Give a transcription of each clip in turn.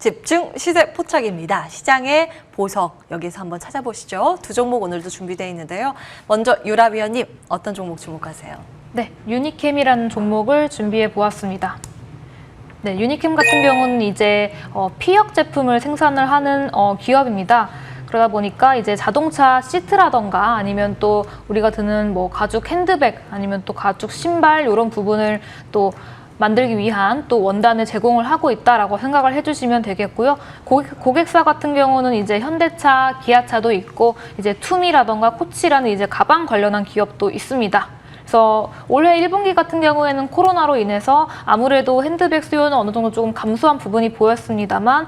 집중 시세 포착입니다. 시장의 보석, 여기서 한번 찾아보시죠. 두 종목 오늘도 준비되어 있는데요. 먼저 유라 위원님, 어떤 종목 주목하세요? 네, 유니캠이라는 종목을 준비해 보았습니다. 네, 유니캠 같은 경우는 이제 피혁 제품을 생산을 하는 기업입니다. 그러다 보니까 이제 자동차 시트라던가 아니면 또 우리가 드는 뭐 가죽 핸드백 아니면 또 가죽 신발 이런 부분을 또 만들기 위한 또 원단을 제공을 하고 있다라고 생각을 해주시면 되겠고요. 고객사 같은 경우는 이제 현대차, 기아차도 있고 이제 투미라던가 코치라는 이제 가방 관련한 기업도 있습니다. 그래서 올해 1분기 같은 경우에는 코로나로 인해서 아무래도 핸드백 수요는 어느 정도 조금 감소한 부분이 보였습니다만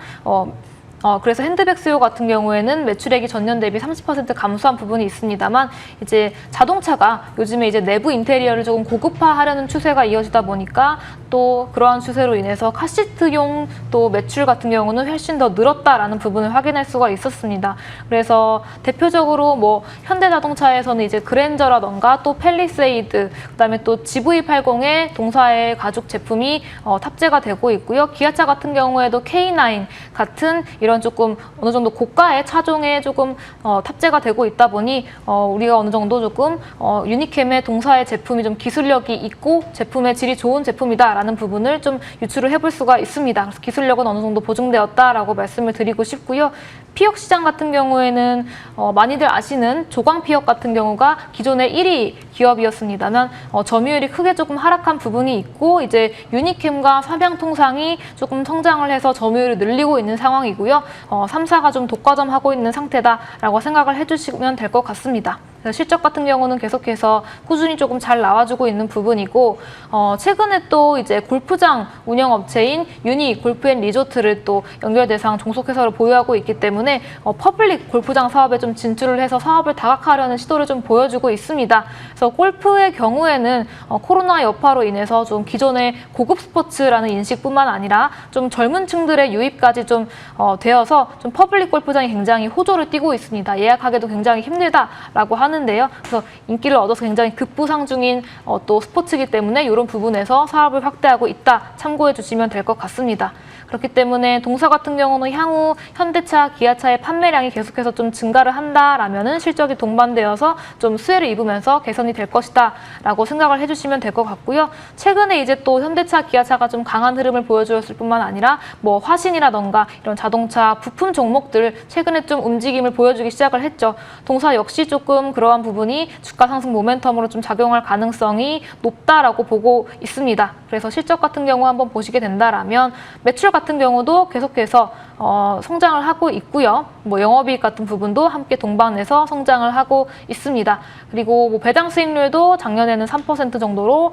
그래서 핸드백 수요 같은 경우에는 매출액이 전년 대비 30% 감소한 부분이 있습니다만 이제 자동차가 요즘에 이제 내부 인테리어를 조금 고급화하려는 추세가 이어지다 보니까 또 그러한 추세로 인해서 카시트용 또 매출 같은 경우는 훨씬 더 늘었다라는 부분을 확인할 수가 있었습니다. 그래서 대표적으로 뭐 현대자동차에서는 이제 그랜저라던가 또 팰리세이드, 그다음에 또 GV80의 동사의 가죽 제품이 탑재가 되고 있고요. 기아차 같은 경우에도 K9 같은 이런 조금 어느 정도 고가의 차종에 조금 탑재가 되고 있다 보니 우리가 어느 정도 조금 유니캠의 동사의 제품이 좀 기술력이 있고 제품의 질이 좋은 제품이다라는 부분을 좀 유추를 해볼 수가 있습니다. 그래서 기술력은 어느 정도 보증되었다라고 말씀을 드리고 싶고요. 피혁 시장 같은 경우에는 많이들 아시는 조광 피혁 같은 경우가 기존의 1위 기업이었습니다만 점유율이 크게 조금 하락한 부분이 있고 이제 유니캠과 삼양통상이 조금 성장을 해서 점유율을 늘리고 있는 상황이고요. 3사가 좀 독과점하고 있는 상태다라고 생각을 해주시면 될 것 같습니다. 실적 같은 경우는 계속해서 꾸준히 조금 잘 나와주고 있는 부분이고 최근에 또 이제 골프장 운영업체인 유니 골프앤리조트를 또 연결 대상 종속회사로 보유하고 있기 때문에 퍼블릭 골프장 사업에 좀 진출을 해서 사업을 다각화하려는 시도를 좀 보여주고 있습니다. 그래서 골프의 경우에는 코로나 여파로 인해서 좀 기존의 고급 스포츠라는 인식뿐만 아니라 좀 젊은 층들의 유입까지 좀 되어서 좀 퍼블릭 골프장이 굉장히 호조를 띠고 있습니다. 예약하기도 굉장히 힘들다라고 하는데요. 그래서 인기를 얻어서 굉장히 급부상 중인 또 스포츠이기 때문에 이런 부분에서 사업을 확대하고 있다. 참고해 주시면 될 것 같습니다. 그렇기 때문에 동사 같은 경우는 향후 현대차, 기아차의 판매량이 계속해서 좀 증가를 한다라면은 실적이 동반되어서 좀 수혜를 입으면서 개선이 될 것이다라고 생각을 해주시면 될 것 같고요. 최근에 이제 또 현대차, 기아차가 좀 강한 흐름을 보여주었을 뿐만 아니라 뭐 화신이라던가 이런 자동차 부품 종목들 최근에 좀 움직임을 보여주기 시작을 했죠. 동사 역시 조금 그러한 부분이 주가 상승 모멘텀으로 좀 작용할 가능성이 높다라고 보고 있습니다. 그래서 실적 같은 경우 한번 보시게 된다라면 매출 같은 경우도 계속해서 성장을 하고 있고요. 뭐 영업이익 같은 부분도 함께 동반해서 성장을 하고 있습니다. 그리고 뭐 배당 수익률도 작년에는 3% 정도로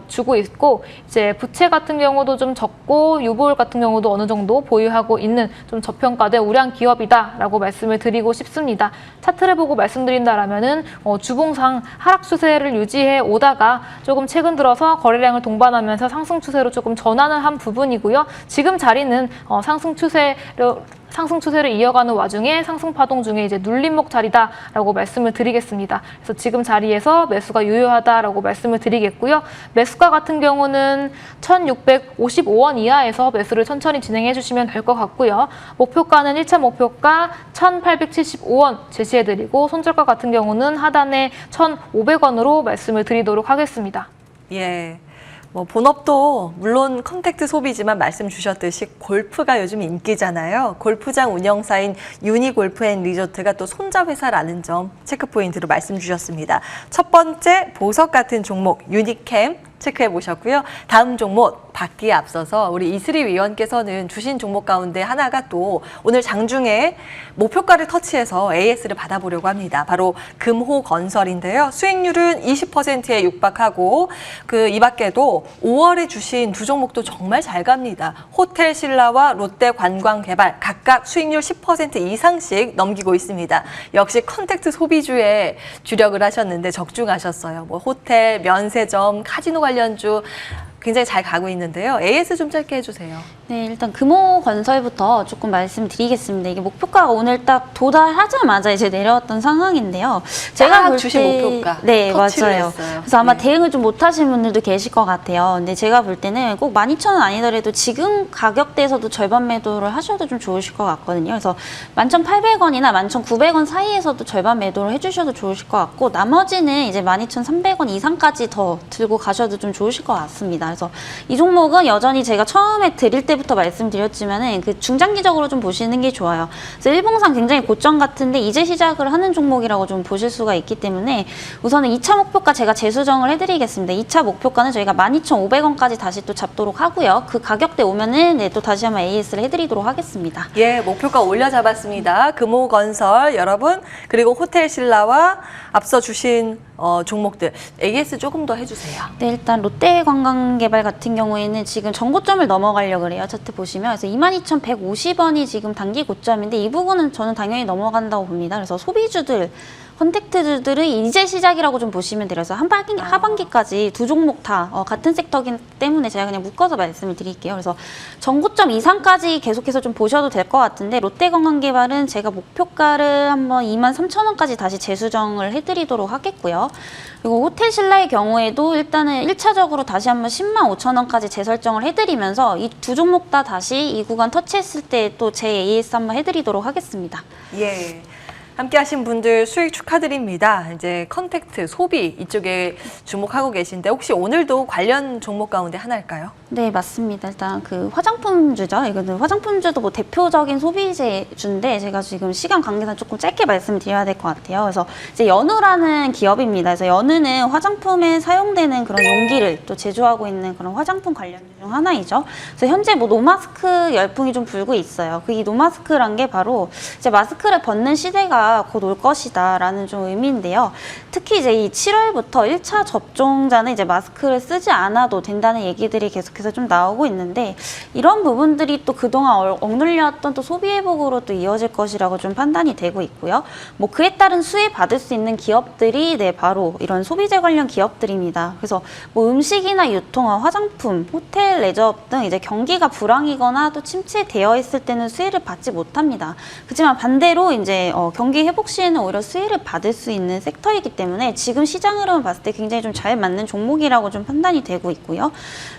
주고 있고 이제 부채 같은 경우도 좀 적고 유보율 같은 경우도 어느 정도 보유하고 있는 좀 저평가된 우량 기업이다라고 말씀을 드리고 싶습니다. 차트를 보고 말씀드린다라면은 주봉상 하락 추세를 유지해 오다가 조금 최근 들어서 거래량을 동반하면서 상승 추세로 조금 전환을 한 부분이고요. 지금 자리는 상승 추세를 이어가는 와중에 상승 파동 중에 이제 눌림목 자리다라고 말씀을 드리겠습니다. 그래서 지금 자리에서 매수가 유효하다라고 말씀을 드리겠고요. 매수가 같은 경우는 1,655원 이하에서 매수를 천천히 진행해 주시면 될 것 같고요. 목표가는 1차 목표가 1,875원 제시해 드리고 손절가 같은 경우는 하단에 1,500원으로 말씀을 드리도록 하겠습니다. 예. 뭐 본업도 물론 컨택트 소비지만 말씀 주셨듯이 골프가 요즘 인기잖아요. 골프장 운영사인 유니골프앤리조트가 또 손자회사라는 점 체크포인트로 말씀 주셨습니다. 첫 번째 보석 같은 종목 유니캠 체크해 보셨고요. 다음 종목 받기에 앞서서 우리 이슬희 위원께서는 주신 종목 가운데 하나가 또 오늘 장중에 목표가를 터치해서 AS를 받아보려고 합니다. 바로 금호건설인데요. 수익률은 20%에 육박하고 이 밖에도 5월에 주신 두 종목도 정말 잘 갑니다. 호텔신라와 롯데관광개발 각각 수익률 10% 이상씩 넘기고 있습니다. 역시 컨택트 소비주에 주력을 하셨는데 적중하셨어요. 뭐 호텔, 면세점, 카지노 관련주 굉장히 잘 가고 있는데요. AS 좀 짧게 해주세요. 네, 일단 금호건설부터 조금 말씀드리겠습니다. 이게 목표가가 오늘 딱 도달하자마자 이제 내려왔던 상황인데요. 딱 주신 목표가 네, 터치를 맞아요. 했어요. 그래서 아마 네. 대응을 좀 못하신 분들도 계실 것 같아요. 근데 제가 볼 때는 꼭 12,000원 아니더라도 지금 가격대에서도 절반 매도를 하셔도 좀 좋으실 것 같거든요. 그래서 11,800원이나 11,900원 사이에서도 절반 매도를 해주셔도 좋으실 것 같고, 나머지는 이제 12,300원 이상까지 더 들고 가셔도 좀 좋으실 것 같습니다. 그래서 이 종목은 여전히 제가 처음에 드릴 때부터 말씀드렸지만은 그 중장기적으로 좀 보시는 게 좋아요. 그래서 일봉상 굉장히 고점 같은데 이제 시작을 하는 종목이라고 좀 보실 수가 있기 때문에 우선은 2차 목표가 제가 재수정을 해드리겠습니다. 2차 목표가는 저희가 12,500원까지 다시 또 잡도록 하고요. 그 가격대 오면은 네, 또 다시 한번 AS를 해드리도록 하겠습니다. 예, 목표가 올려 잡았습니다. 금호건설 여러분, 그리고 호텔신라와 앞서 주신 종목들 AS 조금 더 해주세요. 네, 일단 롯데관광개발 같은 경우에는 지금 전고점을 넘어가려고 그래요. 차트 보시면. 그래서 22,150원이 지금 단기 고점인데 이 부분은 저는 당연히 넘어간다고 봅니다. 그래서 소비주들, 컨택트주들은 이제 시작이라고 좀 보시면 돼요. 그래서 하반기까지 두 종목 다 같은 섹터이기 때문에 제가 그냥 묶어서 말씀을 드릴게요. 그래서 전고점 이상까지 계속해서 좀 보셔도 될 것 같은데 롯데관광개발은 제가 목표가를 한번 23,000원까지 다시 재수정을 해드리도록 하겠고요. 그리고 호텔신라의 경우에도 일단은 1차적으로 다시 한번 105,000원까지 재설정을 해드리면서 이 두 종목 다 다시 이 구간 터치했을 때 또 제 AS 한번 해드리도록 하겠습니다. 예. 함께 하신 분들 수익 축하드립니다. 이제 컨택트, 소비 이쪽에 주목하고 계신데 혹시 오늘도 관련 종목 가운데 하나일까요? 네, 맞습니다. 일단 그 화장품주죠. 이거는 화장품주도 뭐 대표적인 소비재주인데 제가 지금 시간 관계상 조금 짧게 말씀드려야 될 것 같아요. 그래서 이제 연우라는 기업입니다. 그래서 연우는 화장품에 사용되는 그런 용기를 또 제조하고 있는 그런 화장품 관련 중 하나이죠. 그래서 현재 뭐 노마스크 열풍이 좀 불고 있어요. 그 이 노마스크란 게 바로 이제 마스크를 벗는 시대가 곧 올 것이다라는 좀 의미인데요. 특히 이제 이 7월부터 1차 접종자는 이제 마스크를 쓰지 않아도 된다는 얘기들이 계속해서 좀 나오고 있는데 이런 부분들이 또 그동안 억눌려왔던 또 소비 회복으로 또 이어질 것이라고 좀 판단이 되고 있고요. 뭐 그에 따른 수혜 받을 수 있는 기업들이 네 바로 이런 소비재 관련 기업들입니다. 그래서 뭐 음식이나 유통업, 화장품, 호텔, 레저업 등 이제 경기가 불황이거나 또 침체되어 있을 때는 수혜를 받지 못합니다. 그렇지만 반대로 이제 경기 회복 시에는 오히려 수혜를 받을 수 있는 섹터이기 때문에 지금 시장 흐름을 봤을 때 굉장히 좀 잘 맞는 종목이라고 좀 판단이 되고 있고요.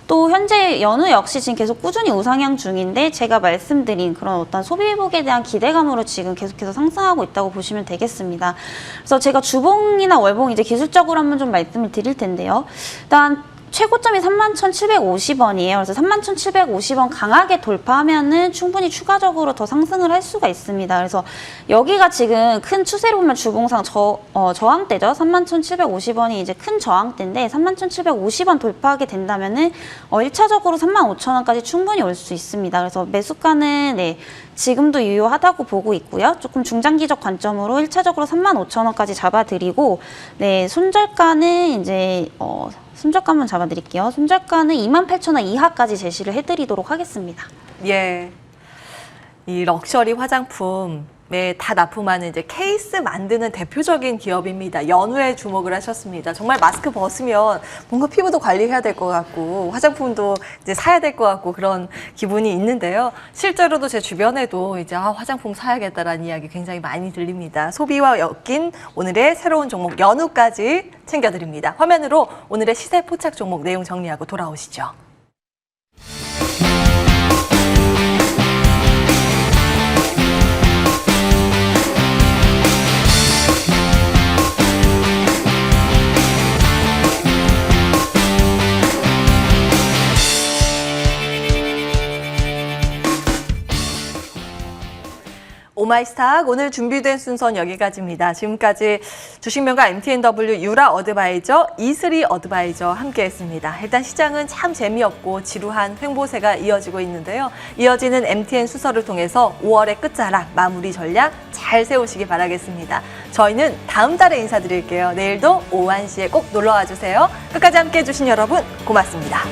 또 현재 연우 역시 지금 계속 꾸준히 우상향 중인데 제가 말씀드린 그런 어떤 소비 회복에 대한 기대감으로 지금 계속해서 상승하고 있다고 보시면 되겠습니다. 그래서 제가 주봉이나 월봉 이제 기술적으로 한번 좀 말씀을 드릴 텐데요. 일단 최고점이 31,750원이에요. 그래서 31,750원 강하게 돌파하면은 충분히 추가적으로 더 상승을 할 수가 있습니다. 그래서 여기가 지금 큰 추세로 보면 주봉상 저항대죠. 31,750원이 이제 큰 저항대인데 31,750원 돌파하게 된다면은 1차적으로 35,000원까지 충분히 올 수 있습니다. 그래서 매수가는 네, 지금도 유효하다고 보고 있고요. 조금 중장기적 관점으로 1차적으로 35,000원까지 잡아드리고 네, 손절가는 이제 손절가 한번 잡아드릴게요. 손절가는 28,000원 이하까지 제시를 해드리도록 하겠습니다. 예. 이 럭셔리 화장품에 다 납품하는 이제 케이스 만드는 대표적인 기업입니다. 연우에 주목을 하셨습니다. 정말 마스크 벗으면 뭔가 피부도 관리해야 될 것 같고 화장품도 이제 사야 될 것 같고 그런 기분이 있는데요. 실제로도 제 주변에도 이제 화장품 사야겠다라는 이야기 굉장히 많이 들립니다. 소비와 엮인 오늘의 새로운 종목 연우까지 챙겨드립니다. 화면으로 오늘의 시세 포착 종목 내용 정리하고 돌아오시죠. 오마이스탁 오늘 준비된 순서는 여기까지입니다. 지금까지 주식명가 MTNW 유라 어드바이저, 이슬이 어드바이저 함께했습니다. 일단 시장은 참 재미없고 지루한 횡보세가 이어지고 있는데요. 이어지는 MTN 수설을 통해서 5월의 끝자락 마무리 전략 잘 세우시기 바라겠습니다. 저희는 다음 달에 인사드릴게요. 내일도 오후 1시에 꼭 놀러와 주세요. 끝까지 함께해 주신 여러분 고맙습니다.